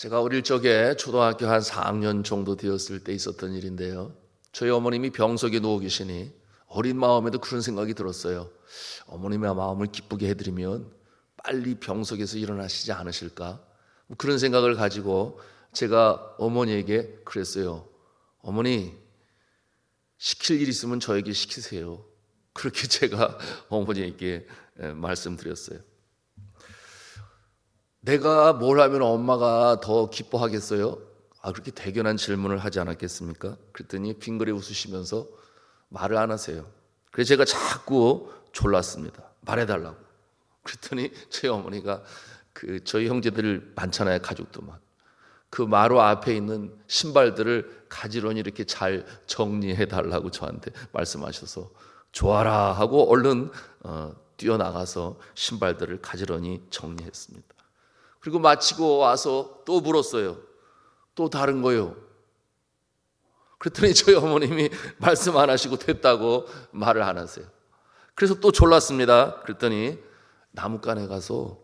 제가 어릴 적에 초등학교 한 4학년 정도 되었을 때 있었던 일인데요. 저희 어머님이 병석에 누워 계시니 어린 마음에도 그런 생각이 들었어요. 어머님의 마음을 기쁘게 해드리면 빨리 병석에서 일어나시지 않으실까? 그런 생각을 가지고 제가 어머니에게 그랬어요. 어머니, 시킬 일 있으면 저에게 시키세요. 그렇게 제가 어머니에게 말씀드렸어요. 내가 뭘 하면 엄마가 더 기뻐하겠어요? 그렇게 대견한 질문을 하지 않았겠습니까? 그랬더니 빙그레 웃으시면서 말을 안 하세요. 그래서 제가 자꾸 졸랐습니다. 말해달라고. 그랬더니 제 어머니가 저희 형제들 많잖아요, 가족도 그 마루 앞에 있는 신발들을 가지런히 이렇게 잘 정리해 달라고 저한테 말씀하셔서 좋아라 하고 얼른 뛰어나가서 신발들을 가지런히 정리했습니다. 그리고 마치고 와서 또 물었어요. 또 다른 거요. 그랬더니 저희 어머님이 말씀 안 하시고 됐다고 말을 안 하세요. 그래서 또 졸랐습니다. 그랬더니 나뭇가에 가서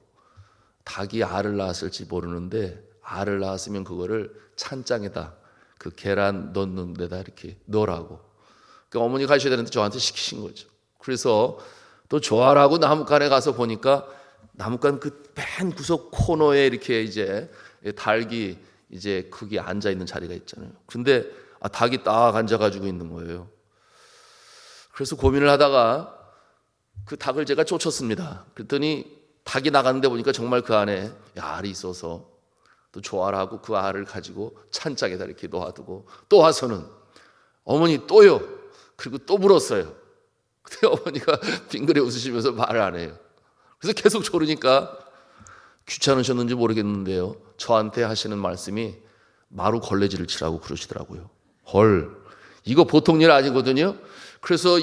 닭이 알을 낳았을지 모르는데 알을 낳았으면 그거를 찬장에다 그 계란 넣는 데다 이렇게 넣으라고. 그러니까 어머니 가셔야 되는데 저한테 시키신 거죠. 그래서 또 좋아라고 나뭇가에 가서 보니까 나뭇가는 그 맨 구석 코너에 이렇게 이제 닭이 이제 거기 앉아 있는 자리가 있잖아요. 근데 닭이 딱 앉아가지고 있는 거예요. 그래서 고민을 하다가 그 닭을 제가 쫓았습니다. 그랬더니 닭이 나갔는데 보니까 정말 그 안에 알이 있어서 또 좋아라 하고 그 알을 가지고 찬장에다 이렇게 놓아두고 또 와서는 어머니 또요. 그리고 또 물었어요. 근데 어머니가 빙그레 웃으시면서 말을 안 해요. 그래서 계속 졸으니까 귀찮으셨는지 모르겠는데요. 저한테 하시는 말씀이 마루 걸레질을 치라고 그러시더라고요. 헐, 이거 보통 일 아니거든요. 그래서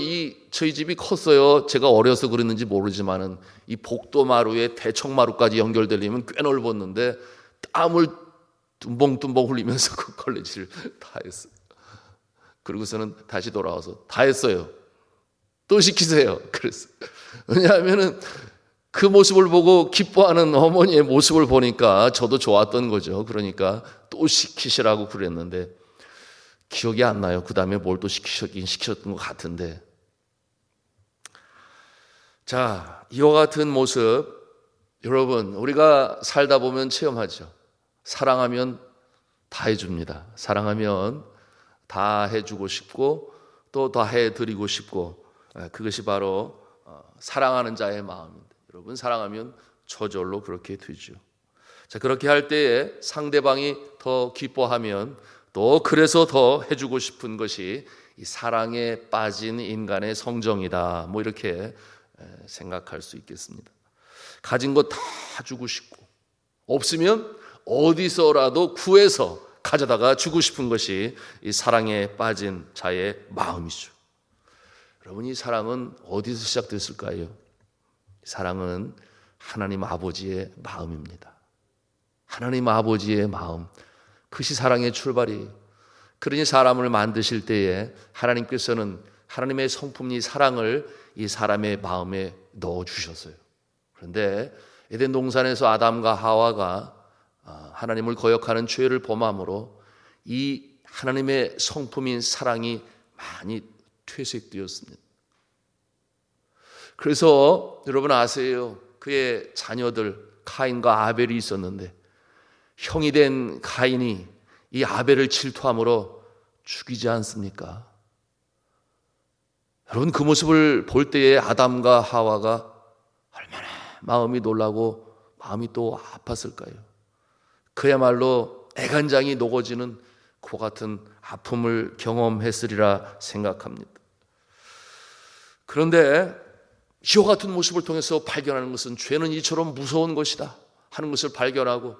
저희 집이 컸어요. 제가 어려서 그랬는지 모르지만은 이 복도 마루에 대청 마루까지 연결되려면 꽤 넓었는데 땀을 tum벙tum벙 흘리면서 그 걸레질을 다 했어요. 그리고서는 다시 돌아와서 다 했어요. 또 시키세요. 그랬어요. 왜냐하면은 그 모습을 보고 기뻐하는 어머니의 모습을 보니까 저도 좋았던 거죠. 그러니까 또 시키시라고 그랬는데 기억이 안 나요. 그 다음에 뭘 또 시키셨던 것 같은데. 자, 이와 같은 모습 여러분 우리가 살다 보면 체험하죠. 사랑하면 다 해줍니다. 사랑하면 다 해주고 싶고 또 다 해드리고 싶고 그것이 바로 사랑하는 자의 마음입니다. 여러분 사랑하면 저절로 그렇게 되죠. 자, 그렇게 할 때에 상대방이 더 기뻐하면 또 그래서 더 해주고 싶은 것이 이 사랑에 빠진 인간의 성정이다. 이렇게 생각할 수 있겠습니다. 가진 거 다 주고 싶고 없으면 어디서라도 구해서 가져다가 주고 싶은 것이 이 사랑에 빠진 자의 마음이죠. 여러분 이 사랑은 어디서 시작됐을까요? 사랑은 하나님 아버지의 마음입니다. 하나님 아버지의 마음, 그것이 사랑의 출발이에요. 그러니 사람을 만드실 때에 하나님께서는 하나님의 성품이 사랑을 이 사람의 마음에 넣어주셨어요. 그런데 에덴 동산에서 아담과 하와가 하나님을 거역하는 죄를 범함으로 이 하나님의 성품인 사랑이 많이 퇴색되었습니다. 그래서 여러분 아세요? 그의 자녀들 가인과 아벨이 있었는데 형이 된 가인이 이 아벨을 질투함으로 죽이지 않습니까? 여러분 그 모습을 볼 때에 아담과 하와가 얼마나 마음이 놀라고 마음이 또 아팠을까요? 그야말로 애간장이 녹아지는 그 같은 아픔을 경험했으리라 생각합니다. 그런데 이와 같은 모습을 통해서 발견하는 것은 죄는 이처럼 무서운 것이다 하는 것을 발견하고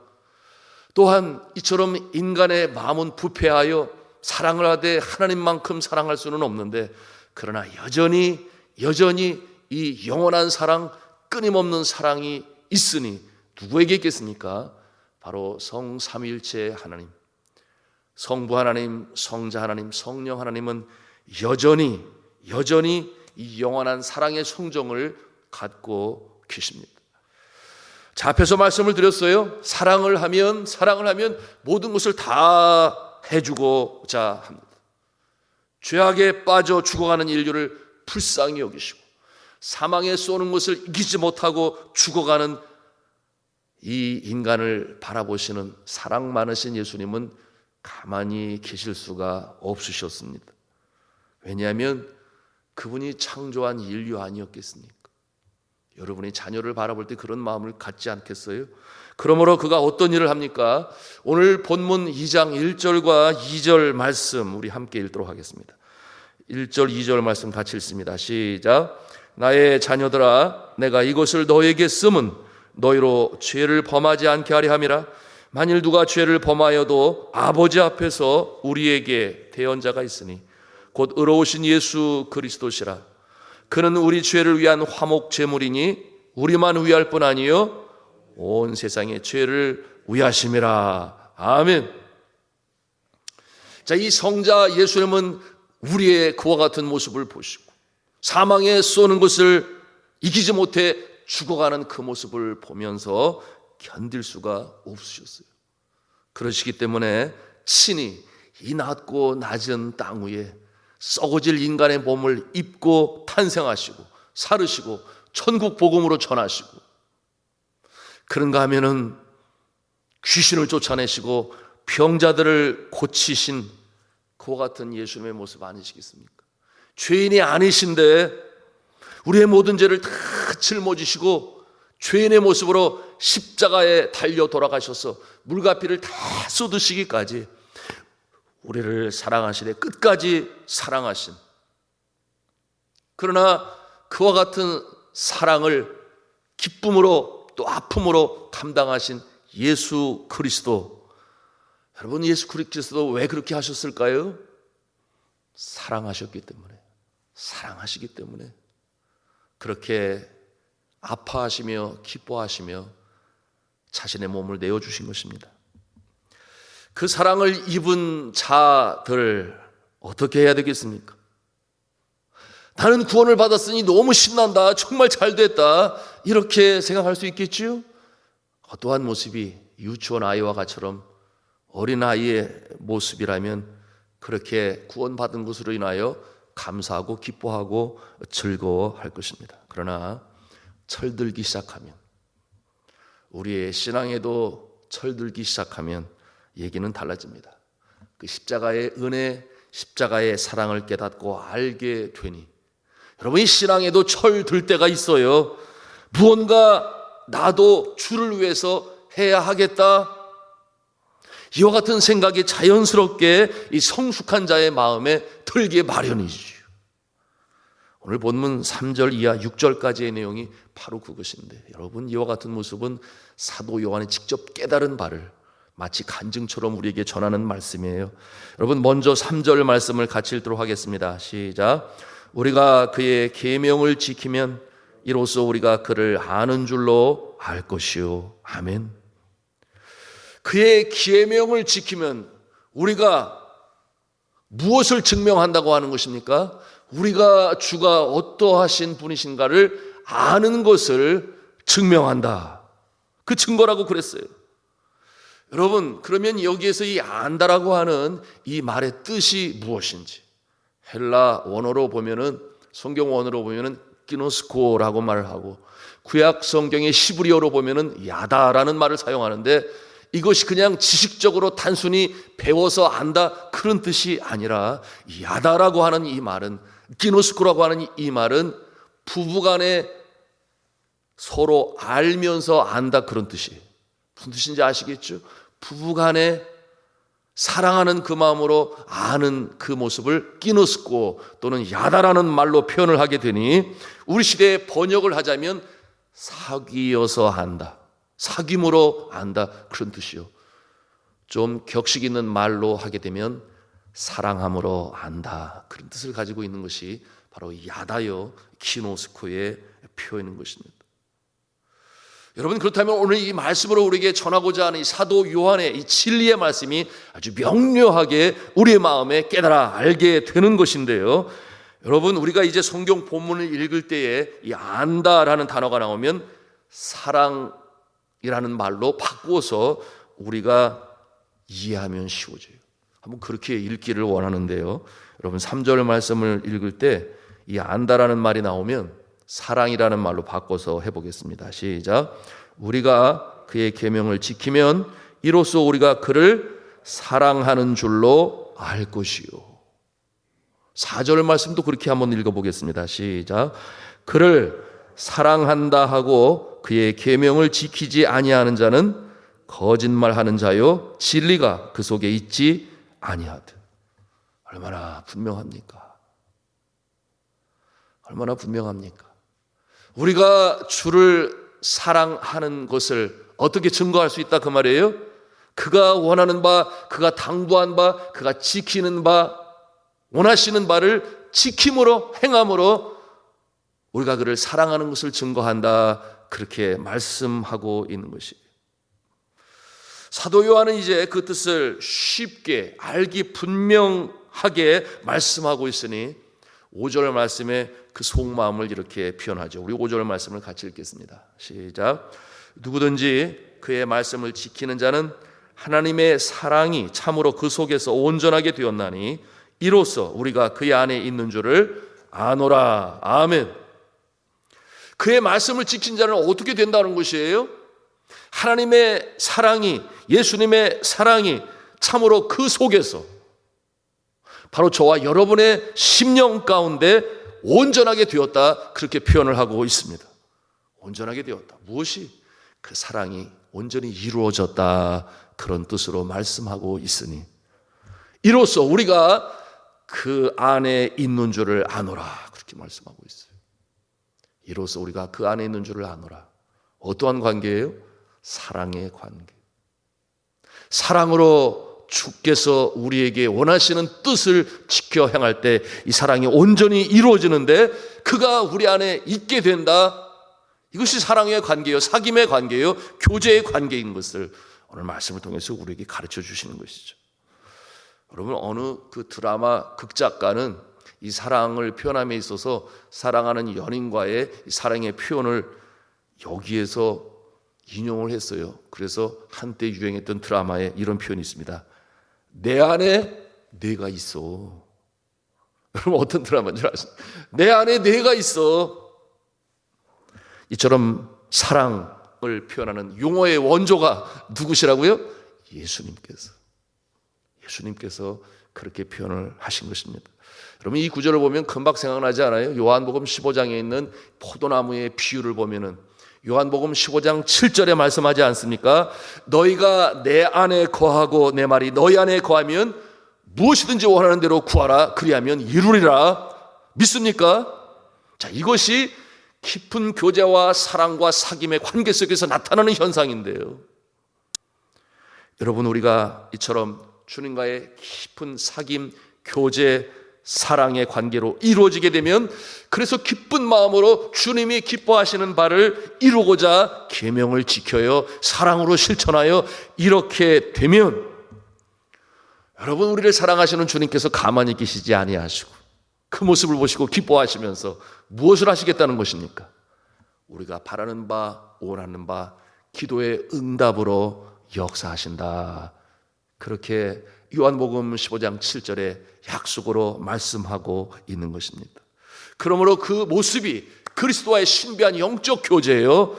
또한 이처럼 인간의 마음은 부패하여 사랑을 하되 하나님만큼 사랑할 수는 없는데 그러나 여전히 이 영원한 사랑, 끊임없는 사랑이 있으니 누구에게 있겠습니까? 바로 성삼위일체 하나님, 성부 하나님, 성자 하나님, 성령 하나님은 여전히 이 영원한 사랑의 성정을 갖고 계십니다. 자, 앞에서 말씀을 드렸어요. 사랑을 하면 모든 것을 다 해주고자 합니다. 죄악에 빠져 죽어가는 인류를 불쌍히 여기시고 사망에 쏘는 것을 이기지 못하고 죽어가는 이 인간을 바라보시는 사랑 많으신 예수님은 가만히 계실 수가 없으셨습니다. 왜냐하면 그분이 창조한 인류 아니었겠습니까? 여러분이 자녀를 바라볼 때 그런 마음을 갖지 않겠어요? 그러므로 그가 어떤 일을 합니까? 오늘 본문 2장 1절과 2절 말씀 우리 함께 읽도록 하겠습니다. 1절 2절 말씀 같이 읽습니다. 시작. 나의 자녀들아, 내가 이것을 너에게 쓰면 너희로 죄를 범하지 않게 하려 함이라. 만일 누가 죄를 범하여도 아버지 앞에서 우리에게 대언자가 있으니 곧 의로우신 예수 그리스도시라. 그는 우리 죄를 위한 화목 제물이니 우리만 위할 뿐 아니요 온 세상의 죄를 위하심이라. 아멘. 자, 이 성자 예수님은 우리의 그와 같은 모습을 보시고 사망에 쏘는 것을 이기지 못해 죽어가는 그 모습을 보면서 견딜 수가 없으셨어요. 그러시기 때문에 친히 이 낮고 낮은 땅 위에 썩어질 인간의 몸을 입고 탄생하시고 살으시고 천국 복음으로 전하시고, 그런가 하면은 귀신을 쫓아내시고 병자들을 고치신 그와 같은 예수님의 모습 아니시겠습니까? 죄인이 아니신데 우리의 모든 죄를 다 짊어지시고 죄인의 모습으로 십자가에 달려 돌아가셔서 물가피를 다 쏟으시기까지 우리를 사랑하시되 끝까지 사랑하신, 그러나 그와 같은 사랑을 기쁨으로 또 아픔으로 감당하신 예수 그리스도. 여러분, 예수 그리스도 왜 그렇게 하셨을까요? 사랑하셨기 때문에, 사랑하시기 때문에 그렇게 아파하시며 기뻐하시며 자신의 몸을 내어주신 것입니다. 그 사랑을 입은 자들 어떻게 해야 되겠습니까? 나는 구원을 받았으니 너무 신난다, 정말 잘됐다, 이렇게 생각할 수 있겠지요? 어떠한 모습이 유치원 아이와 같처럼 어린아이의 모습이라면 그렇게 구원받은 것으로 인하여 감사하고 기뻐하고 즐거워할 것입니다. 그러나 철들기 시작하면, 우리의 신앙에도 철들기 시작하면 얘기는 달라집니다. 그 십자가의 은혜, 십자가의 사랑을 깨닫고 알게 되니, 여러분이 신앙에도 철들 때가 있어요. 무언가 나도 주를 위해서 해야 하겠다, 이와 같은 생각이 자연스럽게 이 성숙한 자의 마음에 들기 마련이지요. 오늘 본문 3절 이하 6절까지의 내용이 바로 그것인데, 여러분, 이와 같은 모습은 사도 요한이 직접 깨달은 바를 마치 간증처럼 우리에게 전하는 말씀이에요. 여러분, 먼저 3절 말씀을 같이 읽도록 하겠습니다. 시작. 우리가 그의 계명을 지키면 이로써 우리가 그를 아는 줄로 알 것이요. 아멘. 그의 계명을 지키면 우리가 무엇을 증명한다고 하는 것입니까? 우리가 주가 어떠하신 분이신가를 아는 것을 증명한다. 그 증거라고 그랬어요. 여러분, 그러면 여기에서 이 안다라고 하는 이 말의 뜻이 무엇인지, 헬라 원어로 보면은, 성경 원어로 보면은 기노스코라고 말을 하고, 구약 성경의 시브리어로 보면은 야다라는 말을 사용하는데, 이것이 그냥 지식적으로 단순히 배워서 안다 그런 뜻이 아니라, 야다라고 하는 이 말은, 기노스코라고 하는 이 말은 부부간에 서로 알면서 안다 그런 뜻이에요. 무슨 뜻인지 아시겠죠? 부부간에 사랑하는 그 마음으로 아는 그 모습을 기노스코 또는 야다라는 말로 표현을 하게 되니, 우리 시대에 번역을 하자면 사귀어서 안다, 사귐으로 안다 그런 뜻이요. 좀 격식 있는 말로 하게 되면 사랑함으로 안다 그런 뜻을 가지고 있는 것이 바로 야다요 기노스코의 표현인 것입니다. 여러분, 그렇다면 오늘 이 말씀으로 우리에게 전하고자 하는 이 사도 요한의 이 진리의 말씀이 아주 명료하게 우리의 마음에 깨달아 알게 되는 것인데요. 여러분, 우리가 이제 성경 본문을 읽을 때에 이 안다라는 단어가 나오면 사랑, 말로 바꾸어서 우리가 이해하면 쉬워져요. 한번 그렇게 읽기를 원하는데요. 여러분 3절 말씀을 읽을 때 이 안다라는 말이 나오면 사랑이라는 말로 바꿔서 해보겠습니다. 시작. 우리가 그의 계명을 지키면 이로써 우리가 그를 사랑하는 줄로 알 것이요. 4절 말씀도 그렇게 한번 읽어보겠습니다. 시작. 그를 사랑한다 하고 그의 계명을 지키지 아니하는 자는 거짓말하는 자요 진리가 그 속에 있지 아니하듯. 얼마나 분명합니까? 얼마나 분명합니까? 우리가 주를 사랑하는 것을 어떻게 증거할 수 있다 그 말이에요? 그가 원하는 바, 그가 당부한 바, 그가 지키는 바, 원하시는 바를 지킴으로 행함으로 우리가 그를 사랑하는 것을 증거한다, 그렇게 말씀하고 있는 것이에요. 사도 요한은 이제 그 뜻을 쉽게 알기 분명하게 말씀하고 있으니 5절 말씀에 그 속마음을 이렇게 표현하죠. 우리 5절 말씀을 같이 읽겠습니다. 시작. 누구든지 그의 말씀을 지키는 자는 하나님의 사랑이 참으로 그 속에서 온전하게 되었나니 이로써 우리가 그의 안에 있는 줄을 아노라. 아멘. 그의 말씀을 지킨 자는 어떻게 된다는 것이에요? 하나님의 사랑이, 예수님의 사랑이 참으로 그 속에서 바로 저와 여러분의 심령 가운데 온전하게 되었다, 그렇게 표현을 하고 있습니다. 온전하게 되었다. 무엇이? 그 사랑이 온전히 이루어졌다, 그런 뜻으로 말씀하고 있으니 이로써 우리가 그 안에 있는 줄을 아노라, 그렇게 말씀하고 있어요. 이로써 우리가 그 안에 있는 줄을 아노라. 어떠한 관계예요? 사랑의 관계. 사랑으로 주께서 우리에게 원하시는 뜻을 지켜 행할 때 이 사랑이 온전히 이루어지는데 그가 우리 안에 있게 된다. 이것이 사랑의 관계요, 사귐의 관계요, 교제의 관계인 것을 오늘 말씀을 통해서 우리에게 가르쳐 주시는 것이죠. 여러분, 어느 그 드라마 극작가는 이 사랑을 표현함에 있어서 사랑하는 연인과의 사랑의 표현을 여기에서 인용을 했어요. 그래서 한때 유행했던 드라마에 이런 표현이 있습니다. 내 안에 내가 있어. 여러분, 어떤 드라마인 줄 아세요? 내 안에 내가 있어. 이처럼 사랑을 표현하는 용어의 원조가 누구시라고요? 예수님께서 그렇게 표현을 하신 것입니다. 여러분, 이 구절을 보면 금방 생각나지 않아요? 요한복음 15장에 있는 포도나무의 비유를 보면은 요한복음 15장 7절에 말씀하지 않습니까? 너희가 내 안에 거하고 내 말이 너희 안에 거하면 무엇이든지 원하는 대로 구하라. 그리하면 이루리라. 믿습니까? 자, 이것이 깊은 교제와 사랑과 사귐의 관계 속에서 나타나는 현상인데요. 여러분, 우리가 이처럼 주님과의 깊은 사귐, 교제, 사랑의 관계로 이루어지게 되면 그래서 기쁜 마음으로 주님이 기뻐하시는 바를 이루고자 계명을 지켜요, 사랑으로 실천하여 이렇게 되면 여러분, 우리를 사랑하시는 주님께서 가만히 계시지 아니하시고 그 모습을 보시고 기뻐하시면서 무엇을 하시겠다는 것입니까? 우리가 바라는 바, 원하는 바, 기도의 응답으로 역사하신다, 그렇게 요한복음 15장 7절에 약속으로 말씀하고 있는 것입니다. 그러므로 그 모습이 그리스도와의 신비한 영적 교제예요.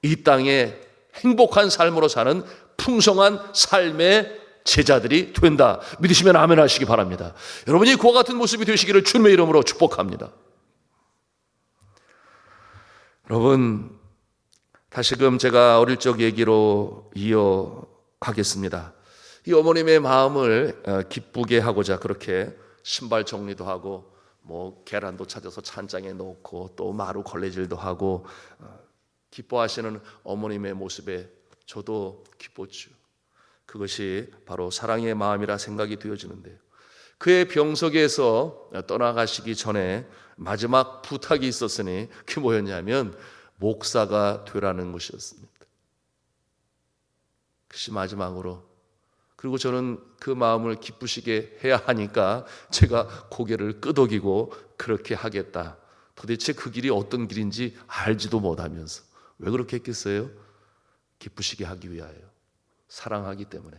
이 땅에 행복한 삶으로 사는 풍성한 삶의 제자들이 된다. 믿으시면 아멘 하시기 바랍니다. 여러분이 그와 같은 모습이 되시기를 주님의 이름으로 축복합니다. 여러분, 다시금 제가 어릴 적 얘기로 이어가겠습니다. 이 어머님의 마음을 기쁘게 하고자 그렇게 신발 정리도 하고 계란도 찾아서 찬장에 넣고 또 마루 걸레질도 하고 기뻐하시는 어머님의 모습에 저도 기뻤죠. 그것이 바로 사랑의 마음이라 생각이 되어지는데요. 그의 병석에서 떠나가시기 전에 마지막 부탁이 있었으니 그게 뭐였냐면 목사가 되라는 것이었습니다. 그것이 마지막으로. 그리고 저는 그 마음을 기쁘시게 해야 하니까 제가 고개를 끄덕이고 그렇게 하겠다. 도대체 그 길이 어떤 길인지 알지도 못하면서 왜 그렇게 했겠어요? 기쁘시게 하기 위하여, 사랑하기 때문에.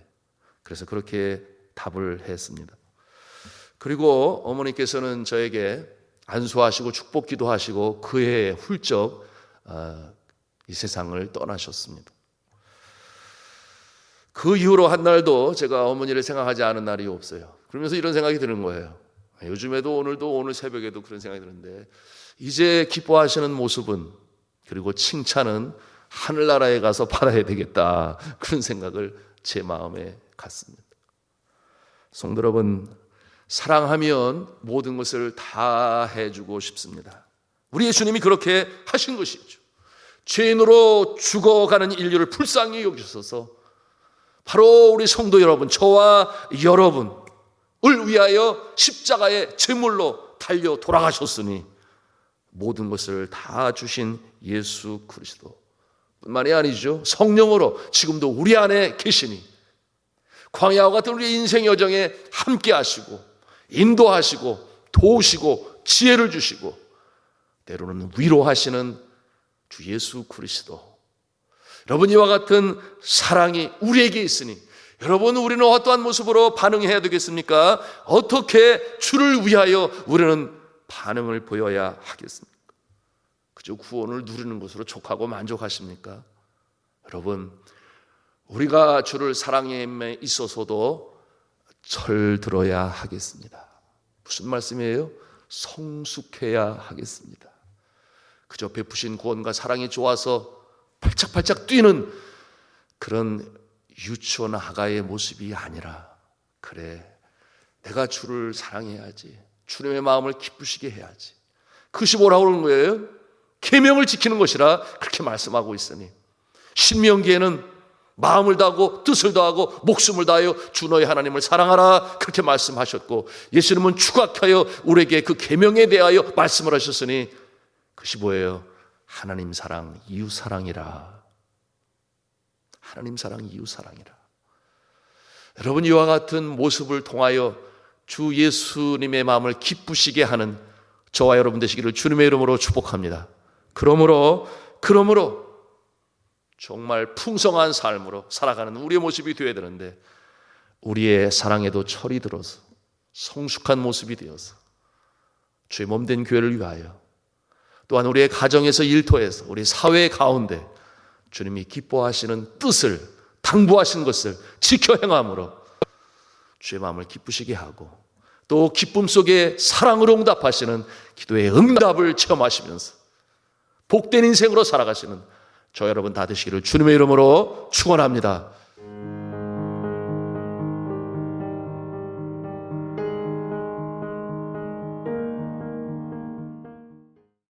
그래서 그렇게 답을 했습니다. 그리고 어머니께서는 저에게 안수하시고 축복 기도하시고 그해 훌쩍 이 세상을 떠나셨습니다. 그 이후로 한 날도 제가 어머니를 생각하지 않은 날이 없어요. 그러면서 이런 생각이 드는 거예요. 요즘에도 오늘 새벽에도 그런 생각이 드는데, 이제 기뻐하시는 모습은, 그리고 칭찬은 하늘나라에 가서 받아야 되겠다, 그런 생각을 제 마음에 갖습니다. 성도 여러분, 사랑하면 모든 것을 다 해주고 싶습니다. 우리 예수님이 그렇게 하신 것이죠. 죄인으로 죽어가는 인류를 불쌍히 여기셔서 바로 우리 성도 여러분, 저와 여러분을 위하여 십자가의 제물로 달려 돌아가셨으니 모든 것을 다 주신 예수 그리스도 뿐만이 아니죠, 성령으로 지금도 우리 안에 계시니 광야와 같은 우리 인생 여정에 함께 하시고 인도하시고 도우시고 지혜를 주시고 때로는 위로하시는 주 예수 그리스도, 여러분, 이와 같은 사랑이 우리에게 있으니 여러분, 우리는 어떠한 모습으로 반응해야 되겠습니까? 어떻게 주를 위하여 우리는 반응을 보여야 하겠습니까? 그저 구원을 누리는 것으로 족하고 만족하십니까? 여러분, 우리가 주를 사랑함에 있어서도 철들어야 하겠습니다. 무슨 말씀이에요? 성숙해야 하겠습니다. 그저 베푸신 구원과 사랑이 좋아서 발짝발짝 뛰는 그런 유치원 아가의 모습이 아니라, 그래, 내가 주를 사랑해야지, 주님의 마음을 기쁘시게 해야지. 그것이 뭐라고 그러는 거예요? 계명을 지키는 것이라 그렇게 말씀하고 있으니, 신명기에는 마음을 다하고 뜻을 다하고 목숨을 다하여 주 너희 하나님을 사랑하라, 그렇게 말씀하셨고, 예수님은 추각하여 우리에게 그 계명에 대하여 말씀을 하셨으니 그것이 뭐예요? 하나님 사랑, 이웃 사랑이라. 하나님 사랑, 이웃 사랑이라. 여러분, 이와 같은 모습을 통하여 주 예수님의 마음을 기쁘시게 하는 저와 여러분 되시기를 주님의 이름으로 축복합니다. 그러므로 정말 풍성한 삶으로 살아가는 우리의 모습이 되어야 되는데, 우리의 사랑에도 철이 들어서 성숙한 모습이 되어서 주의 몸된 교회를 위하여, 또한 우리의 가정에서 일터에서 우리 사회 가운데 주님이 기뻐하시는 뜻을, 당부하신 것을 지켜 행함으로 주의 마음을 기쁘시게 하고, 또 기쁨 속에 사랑으로 응답하시는 기도의 응답을 체험하시면서 복된 인생으로 살아가시는 저 여러분 다 되시기를 주님의 이름으로 축원합니다.